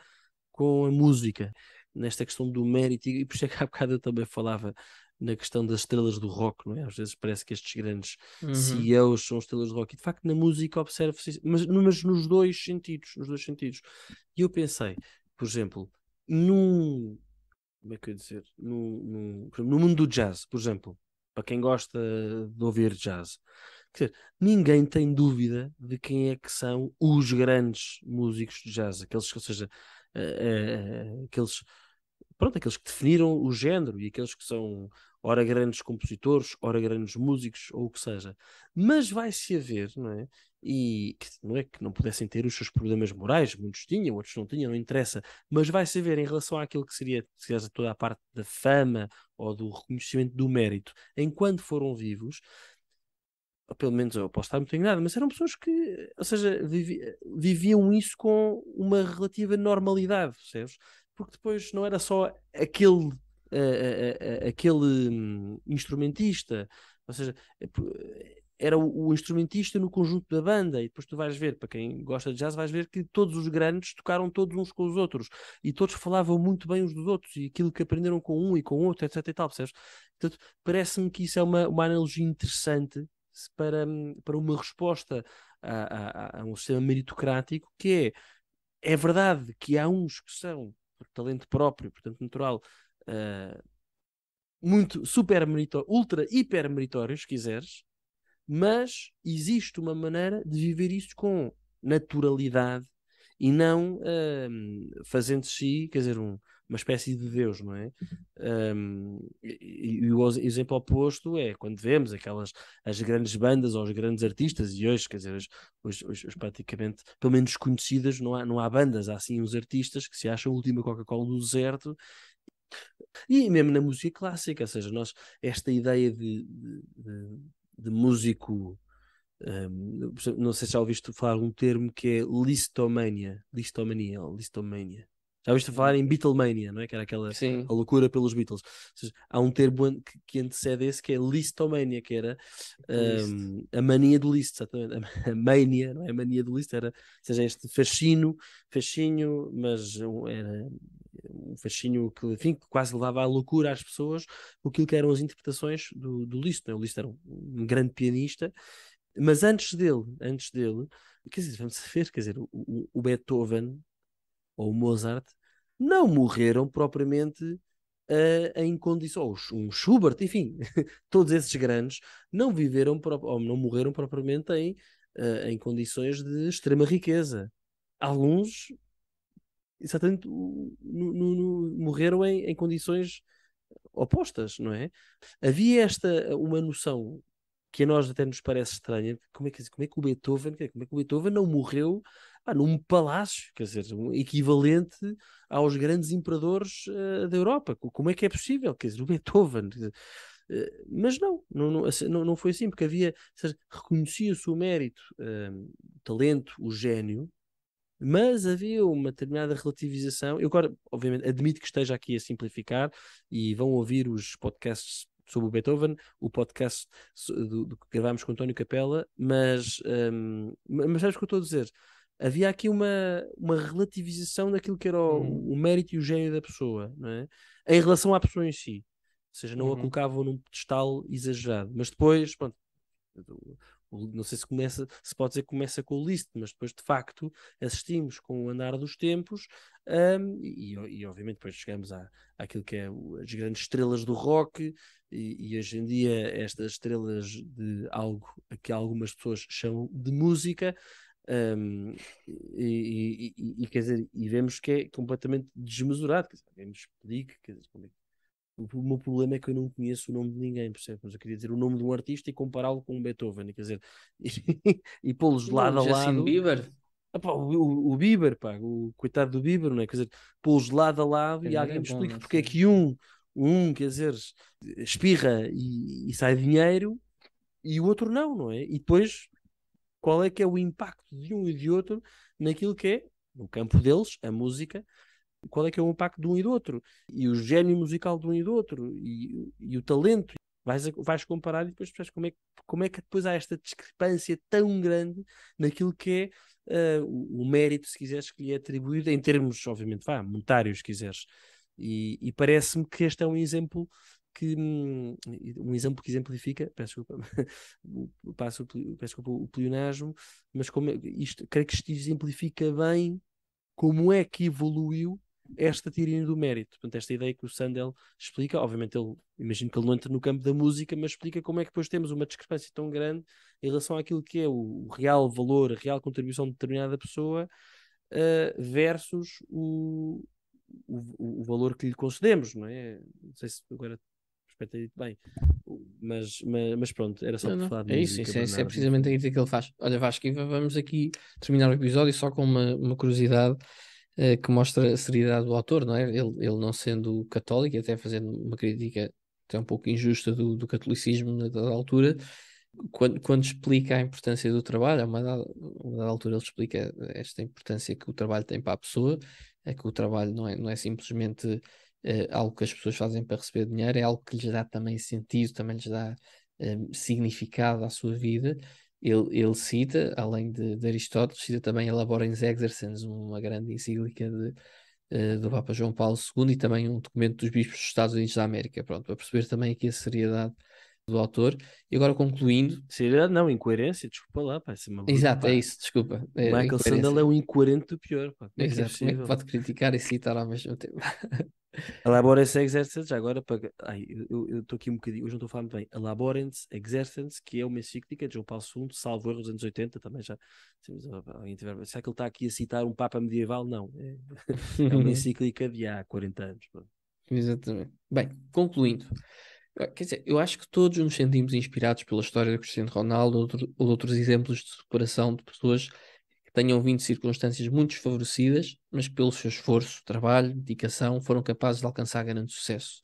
com a música, nesta questão do mérito, e por isso é que há bocado eu também falava na questão das estrelas do rock, não é? Às vezes parece que estes grandes Uhum. CEOs são estrelas do rock, e de facto na música observa-se isso, mas nos dois sentidos. E eu pensei, por exemplo, como é que eu ia dizer? Por exemplo, no mundo do jazz, por exemplo, para quem gosta de ouvir jazz, quer dizer, ninguém tem dúvida de quem é que são os grandes músicos de jazz, aqueles, ou seja, aqueles, pronto, aqueles que definiram o género e aqueles que são ora grandes compositores, ora grandes músicos, ou o que seja. Mas vai-se haver, não é? E não é que não pudessem ter os seus problemas morais, muitos tinham, outros não tinham, não interessa, mas vai-se haver em relação àquilo que seria, se calhar, toda a parte da fama ou do reconhecimento do mérito, enquanto foram vivos, ou pelo menos eu posso estar muito enganado, mas eram pessoas que, ou seja, viviam isso com uma relativa normalidade, percebes? Porque depois não era só aquele instrumentista, ou seja, era o instrumentista no conjunto da banda, e depois tu vais ver, para quem gosta de jazz, vais ver que todos os grandes tocaram todos uns com os outros, e todos falavam muito bem uns dos outros, e aquilo que aprenderam com um e com outro, etc e tal, percebes? Portanto, parece-me que isso é uma analogia interessante para uma resposta a um sistema meritocrático que é verdade que há uns que são, por talento próprio, portanto natural, uh, muito super meritórios, ultra hiper meritórios, se quiseres, mas existe uma maneira de viver isso com naturalidade e não fazendo-se, quer dizer, uma espécie de Deus, não é? E o exemplo oposto é quando vemos as grandes bandas ou os grandes artistas, e hoje, quer dizer, os praticamente, pelo menos conhecidas, não há bandas, há sim uns artistas que se acham a última Coca-Cola do deserto, e mesmo na música clássica, ou seja, esta ideia de músico. Não sei se já ouviste falar um termo que é listomania. Já ouviste falar em Beatlemania, não é? Que era aquela Sim. a loucura pelos Beatles. Ou seja, há um termo que antecede esse que é listomania, que era a mania do list, exatamente. A mania, não é? A mania do list era, ou seja, este fascínio, mas era um fascínio que, enfim, que quase levava à loucura às pessoas, aquilo que eram as interpretações do Liszt, não é? O Liszt era um grande pianista, mas antes dele, quer dizer, vamos ver, quer dizer, o Beethoven ou o Mozart não morreram propriamente em condições, um Schubert, enfim, todos esses grandes não viveram ou não morreram propriamente em condições de extrema riqueza. Alguns, exatamente, morreram em condições opostas, não é? Havia uma noção que a nós até nos parece estranha, como é que o Beethoven não morreu num palácio, quer dizer, um equivalente aos grandes imperadores da Europa. Como é que é possível? Quer dizer, o Beethoven. Quer dizer, mas não foi assim, porque havia, ou seja, reconhecia-se o mérito, o talento, o gênio, mas havia uma determinada relativização. Eu agora, obviamente, admito que esteja aqui a simplificar e vão ouvir os podcasts sobre o Beethoven, o podcast do que gravámos com António Capella, mas sabes o que eu estou a dizer? Havia aqui uma relativização daquilo que era o mérito e o gênio da pessoa, não é? Em relação à pessoa em si. Ou seja, não a colocavam num pedestal exagerado. Mas depois, pronto, não sei se pode dizer que começa com o Liszt, mas depois de facto assistimos com o andar dos tempos, e obviamente depois chegamos àquilo que é as grandes estrelas do rock, e hoje em dia estas estrelas de algo que algumas pessoas chamam de música. Quer dizer, e vemos que é completamente desmesurado. Quer dizer, alguém me explique, quer dizer, como é o meu problema é que eu não conheço o nome de ninguém, percebe? Mas eu queria dizer o nome de um artista e compará-lo com um Beethoven, quer dizer, e pô-los de lado O a Justin lado. Bieber, Epá, o Bieber, pá, o coitado do Bieber, não é? Quer dizer, pô-los de lado a lado e calhar alguém é me bom, explica não porque é sei. que quer dizer, espirra e sai dinheiro e o outro não é? E depois, qual é que é o impacto de um e de outro naquilo que é, no campo deles, a música, qual é que é o impacto de um e do outro, e o gênio musical de um e do outro, e o talento. Vais comparar e depois percebes como é que depois há esta discrepância tão grande naquilo que é o mérito, se quiseres, que lhe é atribuído, em termos, obviamente, monetários, se quiseres. E parece-me que este é um exemplo que exemplifica, peço desculpa, peço desculpa o pleonasmo, mas creio que isto exemplifica bem como é que evoluiu esta tirania do mérito. Portanto, esta ideia que o Sandel explica, obviamente imagino que ele não entra no campo da música, mas explica como é que depois temos uma discrepância tão grande em relação àquilo que é o real valor, a real contribuição de determinada pessoa versus o valor que lhe concedemos, não é? Não sei se agora espero ter dito bem. Mas pronto, era só Não, por não. falar de É isso, música, isso é Bernardo. precisamente isso que ele faz. Olha, Vasco, e vamos aqui terminar o episódio só com uma curiosidade que mostra a seriedade do autor, não é? Ele não sendo católico, e até fazendo uma crítica até um pouco injusta do catolicismo na dada altura, quando explica a importância do trabalho, a uma dada altura ele explica esta importância que o trabalho tem para a pessoa, é que o trabalho não é simplesmente algo que as pessoas fazem para receber dinheiro, é algo que lhes dá também sentido, também lhes dá significado à sua vida. Ele cita, além de Aristóteles, cita também a Laborens Exercens, uma grande encíclica do Papa João Paulo II e também um documento dos bispos dos Estados Unidos da América, pronto, para perceber também aqui a seriedade do autor. E agora concluindo, Seriedade não, incoerência, desculpa lá, pá, isso é exato, é pá, isso, desculpa, Michael Sandel é incoerência. um incoerente do pior, pá, como é que é Exato, como é que possível? pode criticar e citar ao mesmo tempo? Elaborem-se exercens, já agora, para... Ai, eu estou aqui um bocadinho, hoje não estou a falar muito bem. Elaborem-se exercens, que é uma encíclica de João Paulo II, salvo erro dos anos 80, também já. Será que ele está aqui a citar um Papa medieval? Não, é uma encíclica de há 40 anos. Pá. Exatamente. Bem, concluindo, quer dizer, eu acho que todos nos sentimos inspirados pela história de Cristiano Ronaldo ou de outros exemplos de superação de pessoas que tenham vindo de circunstâncias muito desfavorecidas, mas que pelo seu esforço, trabalho, dedicação, foram capazes de alcançar grande sucesso.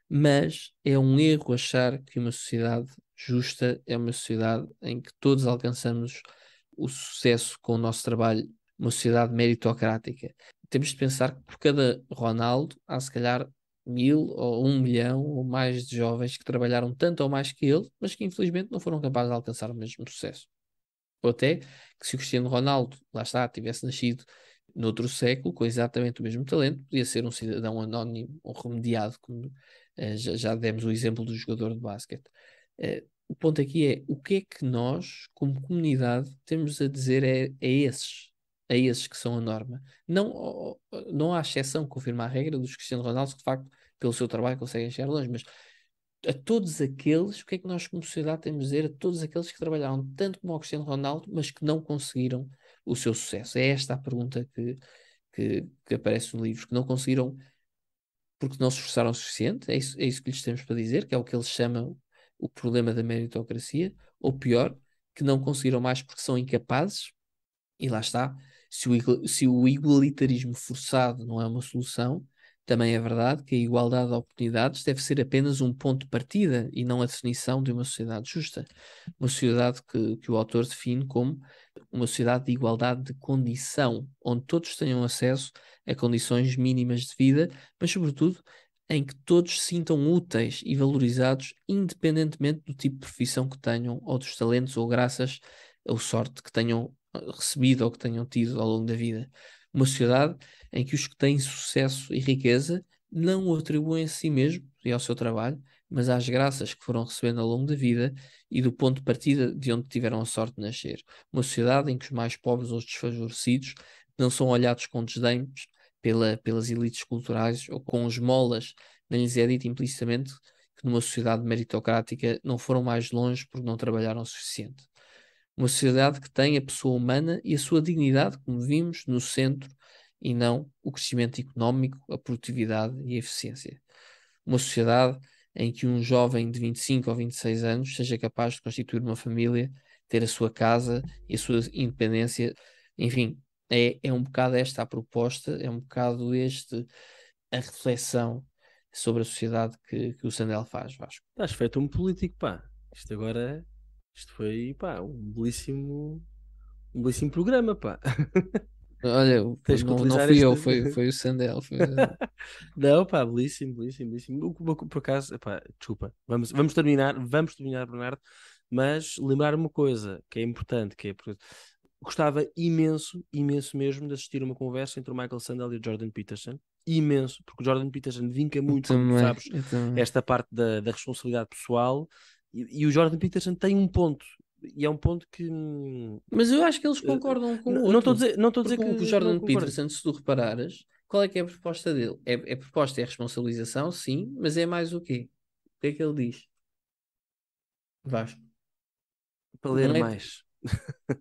Mas é um erro achar que uma sociedade justa é uma sociedade em que todos alcançamos o sucesso com o nosso trabalho, uma sociedade meritocrática. Temos de pensar que por cada Ronaldo há se calhar 1000 ou 1 milhão ou mais de jovens que trabalharam tanto ou mais que ele, mas que infelizmente não foram capazes de alcançar o mesmo sucesso. Ou até que se o Cristiano Ronaldo, lá está, tivesse nascido noutro século, com exatamente o mesmo talento, podia ser um cidadão anónimo ou remediado, como já demos o exemplo do jogador de basquete. O ponto aqui é o que é que nós, como comunidade, temos a dizer a esses que são a norma. Não há exceção que confirma a regra dos Cristiano Ronaldo, que de facto, pelo seu trabalho, conseguem chegar longe, mas a todos aqueles, o que é que nós como sociedade temos a dizer a todos aqueles que trabalharam tanto como o Cristiano Ronaldo, mas que não conseguiram o seu sucesso? É esta a pergunta que aparece no livro, que não conseguiram porque não se esforçaram o suficiente, é isso que lhes temos para dizer, que é o que eles chamam o problema da meritocracia, ou pior, que não conseguiram mais porque são incapazes, e lá está, se o igualitarismo forçado não é uma solução, também é verdade que a igualdade de oportunidades deve ser apenas um ponto de partida e não a definição de uma sociedade justa. Uma sociedade que o autor define como uma sociedade de igualdade de condição, onde todos tenham acesso a condições mínimas de vida, mas sobretudo em que todos se sintam úteis e valorizados, independentemente do tipo de profissão que tenham, ou dos talentos ou graças ou sorte que tenham recebido ou que tenham tido ao longo da vida. Uma sociedade em que os que têm sucesso e riqueza não o atribuem a si mesmo e ao seu trabalho, mas às graças que foram recebendo ao longo da vida e do ponto de partida de onde tiveram a sorte de nascer. Uma sociedade em que os mais pobres ou os desfavorecidos não são olhados com desdém pelas elites culturais ou com esmolas, nem lhes é dito implicitamente que numa sociedade meritocrática não foram mais longe porque não trabalharam o suficiente. Uma sociedade que tem a pessoa humana e a sua dignidade, como vimos, no centro e não o crescimento económico, a produtividade e a eficiência. Uma sociedade em que um jovem de 25 ou 26 anos seja capaz de constituir uma família, ter a sua casa e a sua independência. Enfim, é um bocado esta a proposta, é um bocado a reflexão sobre a sociedade que o Sandel faz, Vasco. Estás feito um político, pá. Isto foi, pá, um belíssimo programa, pá. Olha, Tens que não utilizar fui este. eu, foi o Sandel. Foi o Sandel. Não, pá, belíssimo, belíssimo, belíssimo. Por acaso, pá, desculpa. Vamos terminar, Bernardo, mas lembrar uma coisa que é importante, que é porque gostava imenso, imenso mesmo de assistir a uma conversa entre o Michael Sandel e o Jordan Peterson. Imenso, porque o Jordan Peterson vinca Eu muito, como tu também, sabes, eu também. esta parte da responsabilidade pessoal e o Jordan Peterson tem um ponto. E é um ponto que Mas eu acho que eles eh, concordam um com o não estou a outro. dizer, não estou a dizer Porque o que não Jordan concordo. Peterson, se tu reparares, qual é que é a proposta dele? A proposta é a responsabilização, sim, mas é mais o quê? O que é que ele diz? Vasco. Para ler Não é. mais.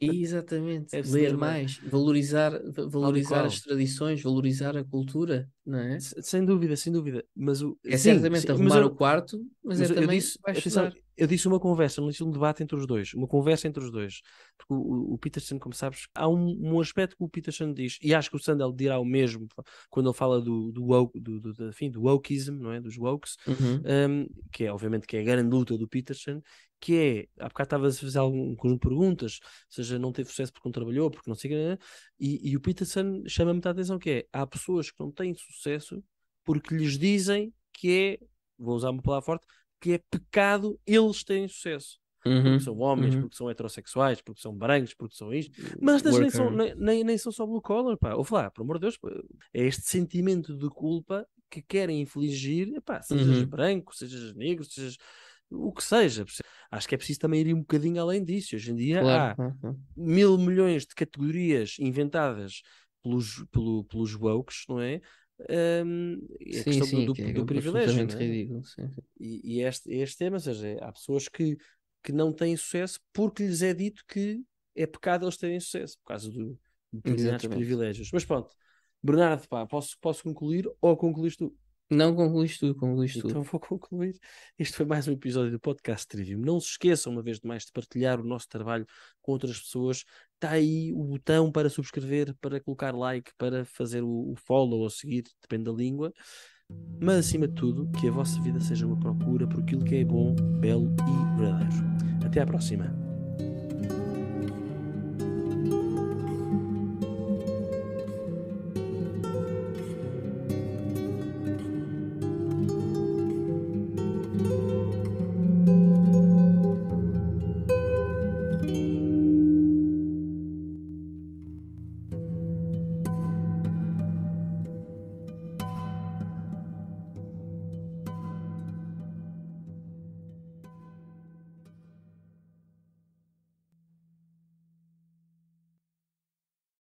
Exatamente. Deve-se Ler ler mais. mais, Tal e valorizar as qual. tradições, valorizar a cultura. não é? Sem dúvida, sem dúvida. Mas É sim, certamente sim, arrumar o quarto, mas é eu também disse, vai atenção, estudar. eu disse uma conversa, não disse um debate entre os dois, uma conversa entre os dois. Porque o Peterson, como sabes, há um aspecto que o Peterson diz, e acho que o Sandel dirá o mesmo quando ele fala do wokeism, não é? Dos wokes, Uhum. que é obviamente que é a grande luta do Peterson, que é, há bocado estavas a fazer algum conjunto de perguntas, ou seja, não teve sucesso porque não trabalhou, porque não sei o que, né? E o Peterson chama muita atenção que é, há pessoas que não têm sucesso porque lhes dizem que é, vou usar uma palavra forte, que é pecado eles terem sucesso. Porque são homens, Uhum. porque são heterossexuais, porque são brancos, porque são isto. Mas estas nem são, Worker. nem são só blue collar, pá. Ou falar, por amor de Deus, pá, é este sentimento de culpa que querem infligir, pá, sejas Uhum. branco, sejas negro, sejas o que seja. Acho que é preciso também ir um bocadinho além disso. Hoje em dia Claro. há 1.000 milhões de categorias inventadas pelos wokes, não é? É a Sim, questão do, sim, do, que é do privilégio, absolutamente não é? ridículo. Sim, sim. E este tema, ou seja, há pessoas que não têm sucesso porque lhes é dito que é pecado eles terem sucesso, por causa de determinados Exatamente. privilégios. Mas pronto, Bernardo, pá, posso concluir ou concluís tu? Não concluíste tudo, concluíste Então tudo. vou concluir. Este foi mais um episódio do Podcast Trivium. Não se esqueçam, uma vez de mais, de partilhar o nosso trabalho com outras pessoas. Está aí o botão para subscrever, para colocar like, para fazer o follow ou seguir, depende da língua. Mas, acima de tudo, que a vossa vida seja uma procura por aquilo que é bom, belo e verdadeiro. Até à próxima.